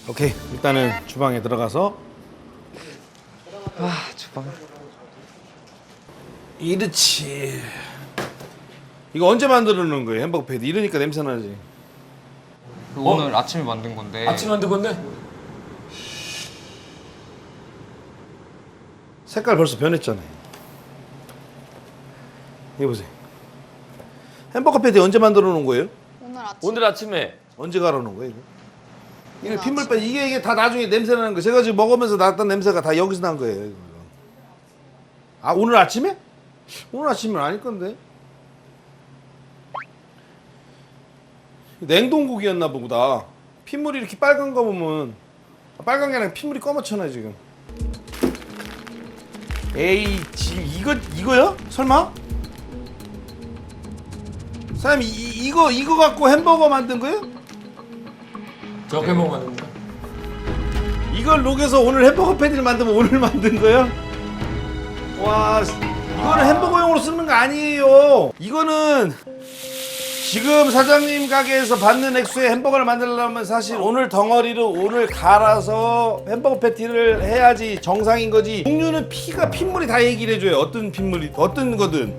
오케이, 일단은 주방에 들어가서. 주방. 이렇지. 이거 언제 만들어 놓은 거예요? 햄버거 패티. 이러니까 냄새 나지. 오늘 아침에 만든 건데. 아침 만든 건데? 색깔 벌써 변했잖아요. 이거 보세요. 햄버거 패티 언제 만들어 놓은 거예요? 오늘 아침에. 언제 갈아 놓은 거예요, 이거? 이게 핏물 빼. 이게 다 나중에 냄새 나는 거. 제가 지금 먹으면서 났던 냄새가 다 여기서 난 거예요. 이거. 아, 오늘 아침에? 오늘 아침은 아닐 건데. 냉동고기였나 보다. 핏물이 이렇게 빨간 거 보면, 빨간 게 아니라 핏물이 검었잖아요 지금. 에이, 지금 이거야? 설마? 사장님, 이거 갖고 햄버거 만든 거예요? 저 햄버거 만든 거. 이걸 녹여서 오늘 햄버거 패티를 만들면 오늘 만든 거예요? 와, 이거는 햄버거용으로 쓰는 거 아니에요. 이거는 지금 사장님 가게에서 받는 액수의 햄버거를 만들려면 사실 오늘 덩어리를 오늘 갈아서 햄버거 패티를 해야지 정상인 거지. 종류는 핏물이 다 얘기를 해줘요. 어떤 핏물이, 어떤 거든.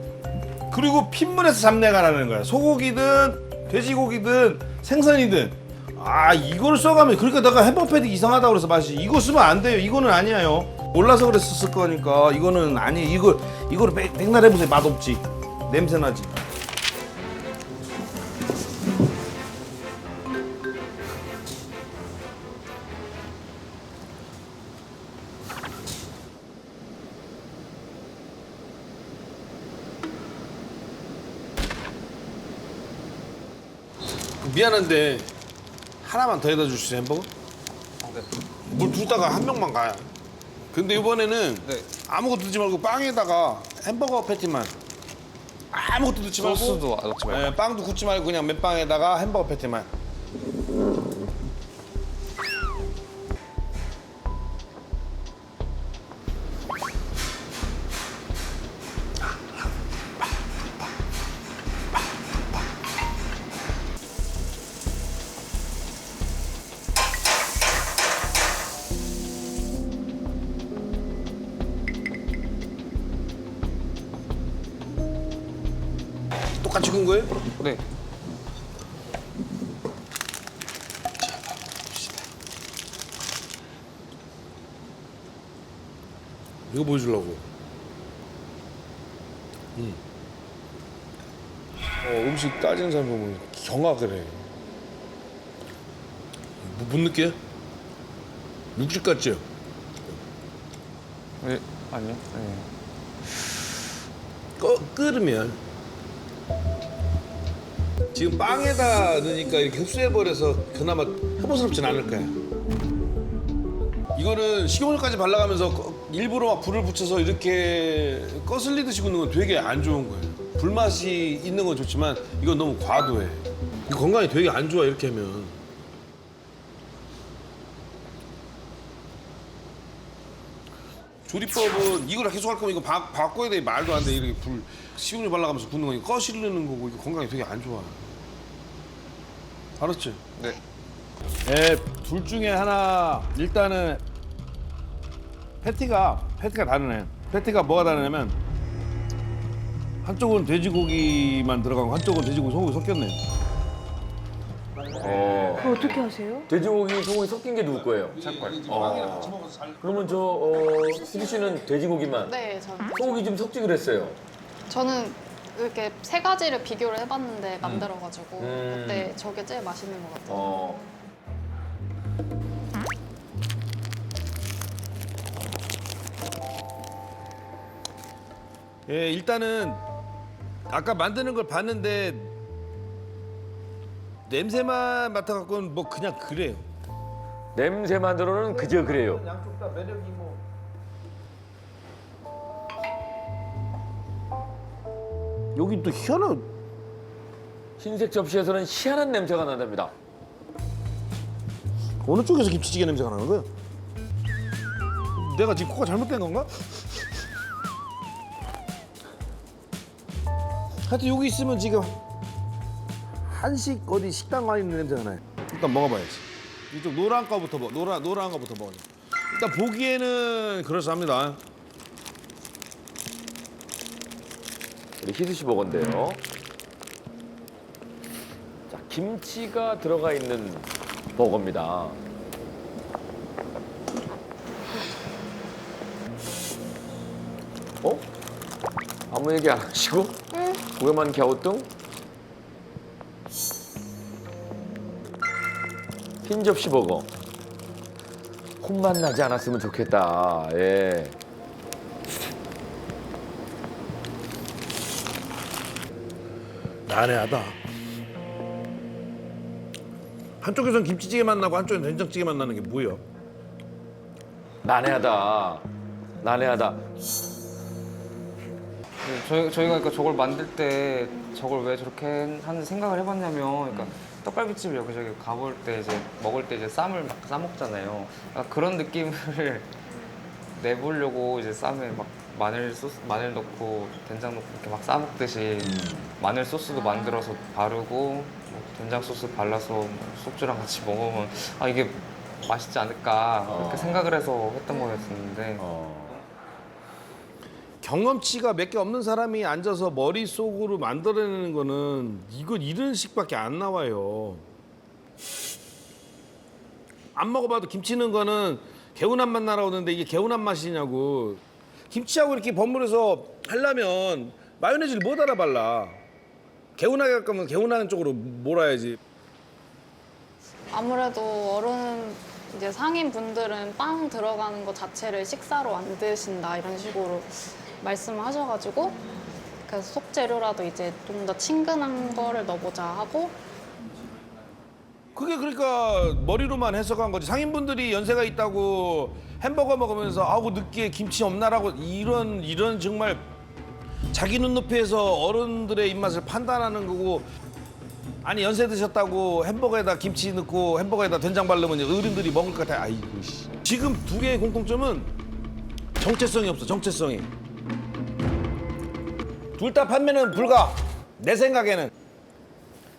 그리고 핏물에서 잡내가 나는 거야. 소고기든 돼지고기든 생선이든. 아, 이걸 써가면, 그러니까 내가 햄버거 패티 이상하다고 그래서 맛이. 이거 쓰면 안 돼요. 이거는 아니에요. 몰라서 그랬었을 거니까. 이거는 아니에요. 이거를 백날 해보세요. 맛없지. 냄새 나지. 미안한데 하나만 더 해다 주시죠, 햄버거? 네. 물 두다가 한 명만 가요. 근데 이번에는 네. 아무것도 넣지 말고 빵에다가 햄버거 패티만, 아무것도 넣지 말고, 소스도 넣지 말고. 네, 빵도 굽지 말고 그냥 맨빵에다가 햄버거 패티만. 똑같이 구운 거예요? 네. 이거 보여주려고. 음식 따지는 사람 보면 경악을 해. 못 느껴요? 육즙 같죠? 네. 아니요. 네. 끓으면 지금 빵에다 넣으니까 이렇게 흡수해버려서 그나마 혐오스럽진 않을 거야. 이거는 식용유까지 발라가면서 일부러 막 불을 붙여서 이렇게 거슬리듯이 굽는 건 되게 안 좋은 거예요. 불맛이 있는 건 좋지만 이건 너무 과도해. 이거 건강에 되게 안 좋아, 이렇게 하면. 조리법은 이걸 계속 할 거면 이거 바꿔야 돼. 말도 안 돼. 이렇게 식용유 발라가면서 굽는 거니까 거슬리는 거고, 이거 건강에 되게 안 좋아. 알았지? 네. 네, 둘 중에 하나. 일단은 패티가 다르네. 패티가 뭐가 다르냐면 한쪽은 돼지고기만 들어가고 한쪽은 돼지고기 소고기 섞였네. 그걸 어떻게 하세요? 돼지고기, 소고기 섞인 게 누구 거예요? 그러면 수지 씨는 돼지고기만. 네, 저는. 소고기 좀 섞지 그랬어요. 저는 이렇게 세 가지를 비교를 해봤는데 만들어가지고 음. 그때 저게 제일 맛있는 것 같아요. 어. 예, 일단은 아까 만드는 걸 봤는데 냄새만 맡아갖고는 뭐 그냥 그래요. 냄새만으로는 그저 그래요. 양쪽 다 매력이 뭐. 여기 또 희한한. 흰색 접시에서는 희한한 냄새가 난답니다. 어느 쪽에서 김치찌개 냄새가 나는 거야? 내가 지금 코가 잘못된 건가? 하여튼 여기 있으면 지금 한식 어디 식당 와 있는 냄새가 나요. 일단 먹어봐야지. 이쪽 노란 거부터 노란 거부터 먹어요. 일단 보기에는 그럴싸합니다. 우리 희수 씨 버거인데요. 자, 김치가 들어가 있는 버거입니다. 어? 아무 얘기 안 하시고? 고개만 갸우뚱? 흰 접시 버거. 콩맛 나지 않았으면 좋겠다. 예. 난해하다. 한쪽에선 김치찌개 맛 나고 한쪽에는 된장찌개 맛 나는 게 뭐야? 난해하다. 난해하다. 저희가 그러니까 저걸 만들 때 저걸 왜 저렇게 하는 생각을 해봤냐면, 그러니까 떡갈비집을 여기저기 가볼 때 이제 먹을 때 이제 쌈을 막 싸먹잖아요. 그러니까 그런 느낌을 내보려고 이제 쌈에 막 마늘 넣고 된장 넣고 이렇게 막 싸먹듯이 마늘 소스도 만들어서 바르고 뭐 된장 소스 발라서 뭐 소주랑 같이 먹으면 아 이게 맛있지 않을까 그렇게 생각을 해서 했던 거였었는데. 경험치가 몇 개 없는 사람이 앉아서 머릿속으로 만들어내는 거는 이건 이런 식밖에 안 나와요. 안 먹어봐도 김치 넣은 거는 개운한 맛 나라오는데 이게 개운한 맛이냐고. 김치하고 이렇게 버무려서 하려면 마요네즈를 못 알아 발라. 개운하게 할 거면 개운한 쪽으로 몰아야지. 아무래도 어른 이제 상인 분들은 빵 들어가는 것 자체를 식사로 안 드신다 이런 식으로 말씀을 하셔가지고 그래서 속재료라도 이제 좀 더 친근한 거를 넣어보자 하고. 그게 그러니까 머리로만 해석한 거지. 상인분들이 연세가 있다고 햄버거 먹으면서 아우 늦게 김치 없나라고 이런 정말 자기 눈높이에서 어른들의 입맛을 판단하는 거고. 아니 연세 드셨다고 햄버거에다 김치 넣고 햄버거에다 된장 바르면 어른들이 먹을 것 같아. 아이고 씨. 지금 두 개의 공통점은 정체성이 없어. 정체성이. 둘 다 판매는 불가. 내 생각에는.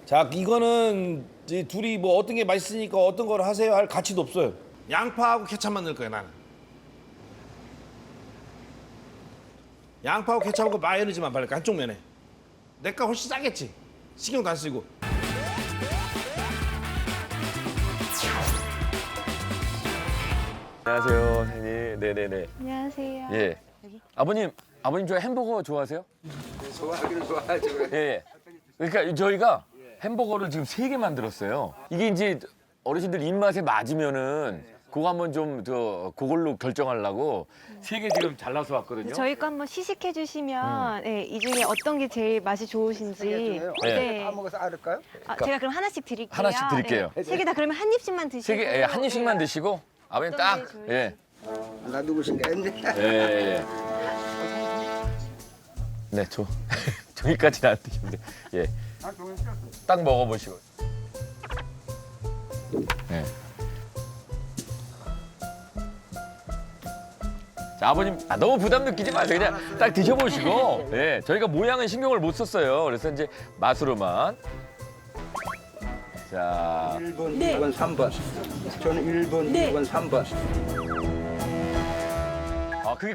자 이거는 이제 둘이 뭐 어떤 게 맛있으니까 어떤 걸 하세요 할 가치도 없어요. 양파하고 케찹만 넣을 거야 나는. 양파하고 케찹하고 마요네즈만 바를 거야 한쪽 면에. 내가 훨씬 싸겠지. 신경도 안 쓰고. 안녕하세요, 선생님. 네네네. 안녕하세요. 예. 아버님 저 햄버거 좋아하세요? 좋아하기는 좋아하죠. 예. 그러니까 저희가 햄버거를 지금 3개 만들었어요. 이게 이제 어르신들 입맛에 맞으면은 그거 한번 좀 그걸로 결정하려고 3개 지금 잘라서 왔거든요. 저희 거 한번 시식해 주시면 네, 이 중에 어떤 게 제일 맛이 좋으신지. 다 먹어서 알을까요? 제가 그럼 하나씩 드릴게요. 하나씩 드릴게요. 네. 3개 다 그러면 한 입씩만 드시고. 3개, 예, 한 입씩만 드시고 아버님 어떤 게 딱. 좋으신지. 예. 나 누구신가 했네. 예. 네, 저기까지는 안 드시면 돼. 예. 딱 먹어보시고. 예. 자, 아버님, 너무 부담 느끼지 마세요. 그냥 딱 드셔보시고. 예. 저희가 모양은 신경을 못 썼어요. 그래서 이제 맛으로만. 자. 1번, 2번, 3번. 저는 1번, 2번, 3번.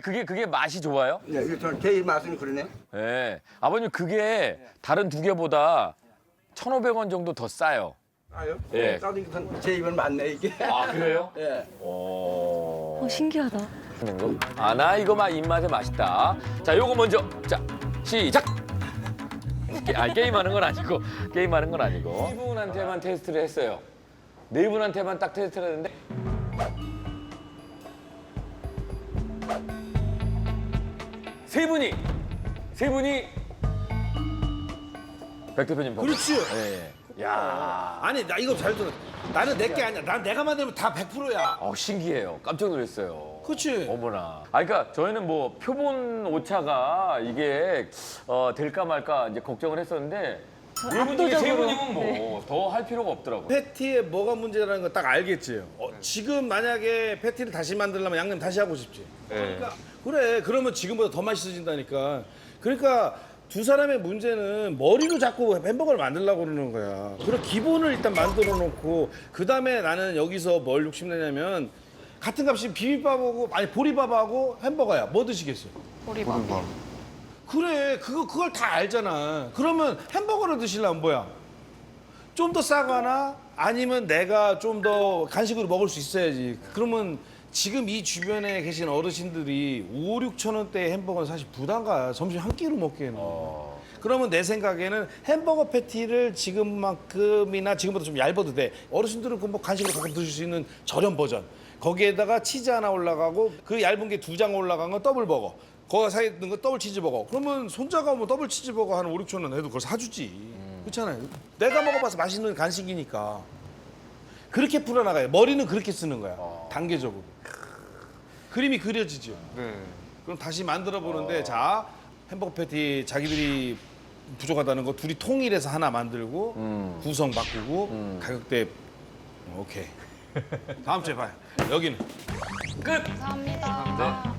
그게 맛이 좋아요? 네, 이거 저는 제일 맛은 그러네. 예. 아버님, 그게 다른 2개보다 1,500원 정도 더 싸요. 아요? 예. 싸우니까 제 입은 맞네, 이게. 아, 그래요? 예. 신기하다. 나 이거 입맛에 맛있다. 자, 요거 먼저. 자, 시작! 게임하는 건 아니고. 게임하는 건 아니고. 4분한테만 테스트를 했어요. 4분한테만 딱 테스트를 했는데. 세 분이 백 대표님 먹어. 그렇지. 예. 야, 아니 나 이거 잘 들어. 나는 내게 아니야. 난 내가 만들면 다 100%야. 신기해요. 깜짝 놀랐어요. 그치. 어머나. 그러니까 저희는 뭐 표본 오차가 이게 될까 말까 이제 걱정을 했었는데 네 분이 세 분이면 뭐 더 할 필요가 없더라고요. 패티에 뭐가 문제라는 거 딱 알겠지. 지금 만약에 패티를 다시 만들려면 양념 다시 하고 싶지. 네. 그래. 그러면 지금보다 더 맛있어진다니까. 그러니까 두 사람의 문제는 머리로 자꾸 햄버거를 만들려고 그러는 거야. 그런 기본을 일단 만들어 놓고 그 다음에 나는 여기서 뭘 욕심내냐면 같은 값이 비빔밥하고 아니 보리밥하고 햄버거야. 뭐 드시겠어요? 보리밥. 그래 그걸 다 알잖아. 그러면 햄버거를 드시려면 뭐야? 좀 더 싸거나 아니면 내가 좀 더 간식으로 먹을 수 있어야지. 그러면 지금 이 주변에 계신 어르신들이 5, 6천 원대의 햄버거는 사실 부담가. 점심 한 끼로 먹기에는. 그러면 내 생각에는 햄버거 패티를 지금만큼이나 지금보다 좀 얇아도 돼. 어르신들은 그 뭐 간식으로 가끔 드실 수 있는 저렴 버전. 거기에다가 치즈 하나 올라가고 그 얇은 게 2장 올라간 건 더블버거. 거기 사이에 있는 거 더블 치즈버거. 그러면 손자가 뭐 더블 치즈버거 한 5, 6천 원 해도 그걸 사주지. 그렇잖아요. 내가 먹어봐서 맛있는 간식이니까. 그렇게 풀어나가요. 머리는 그렇게 쓰는 거야. 단계적으로. 그림이 그려지죠. 네. 그럼 다시 만들어 보는데 자 햄버거 패티 자기들이 부족하다는 거 둘이 통일해서 하나 만들고 구성 바꾸고 가격대 오케이. 다음 주에 봐요. 여기는 감사합니다.